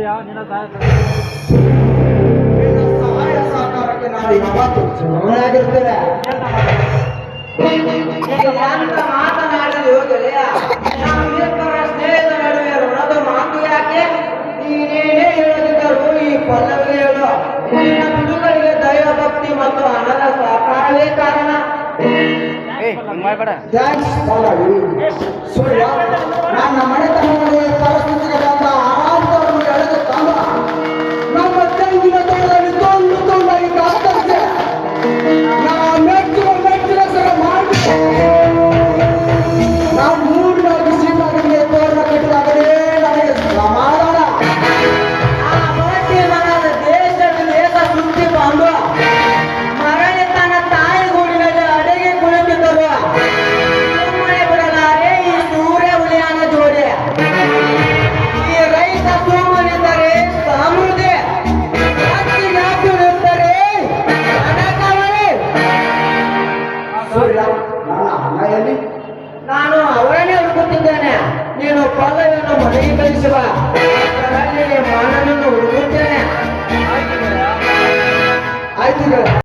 ನಿನ್ನ ಸಹಾಯ ಸಹಕಾರಕ್ಕೆ ನಾವು ಯಾವತ್ತು ಸುಮ್ಮನಾಗಿರ್ತೇವೆ. ಮಾತನಾಡಿದೆವು ಗೆಳೆಯ, ನಮ್ಮಿಬ್ಬರ ಸ್ನೇಹದ ನಡುವೆ ಋಣದ ಮಾತು ಯಾಕೆ? ನೀನೇನೇ ಹೇಳದಿದ್ದರೂ ಈ ಪಲ್ಲವಿಗೆ ಹೇಳು. ನಿನ್ನ ಬಿಡುಗಡೆಗೆ ದೈವ ಭಕ್ತಿ ಮತ್ತು ಹಣದ ಸಹಕಾರವೇ ಕಾರಣ. ಸೂರ್ಯ, ನನ್ನ ಮನೆತನವನ್ನು ಪರಿಸ್ಥಿತಿಗೆ ಬಂದ ಆರಾಮವನ್ನು ಎಳೆದು ತಂದ ನಮ್ಮ ತೆಂಗಿನ ತೋಟದಲ್ಲಿ ತುಂಡಾಗಿ ಕಾಸ್ತಂತೆ ನಾವು ಮೆಚ್ಚಿನ ಸರ ಮಾಡಿ ನಾವು ಮೂರನೇ ಬಿಸಿಲಿಗೆ ತೋರಣ ಕಟ್ಟಿದಾಗಲೇ ನಮಗೆ ಸಮಾಧಾನ. ಆ ಮರಕ್ಕೆ ನನ್ನ ದೇಶ ಸುದ್ದಿ ಬಂದು ಮರಳಿ ತನ್ನ ತಾಯಿ ಗೂಡಿನಲ್ಲಿ ಅಡಿಗೆ ಕುಳಿತಿದ್ದರು. ಸುಮ್ಮನೆ ಬಿಡಲಾರೆ ಈ ಸೂರ್ಯ ಹುಲಿಯಾನ ಜೋಡಿ. ಈ ರೈತ ಸುಮ್ಮನಿದ್ದರೆ ಸಮೃದ್ಧಿ, ಹತ್ತಿಗಾಕಿ ನಿಂತರೆ ಹಣಕವಳೆ. ಸೂರ್ಯ, ನನ್ನ ಅಣ್ಣಯಲ್ಲಿ ನಾನು ಅವರನ್ನೇ ಹುಡುಕುತ್ತಿದ್ದೇನೆ. ನೀನು ಪಲ್ಲವಿಯನ್ನು ಮನೆಗೆ ಕಳಿಸುವ, ಮಾನನನ್ನು ಹುಡುಕುತ್ತೇನೆ. ಆಯ್ತು.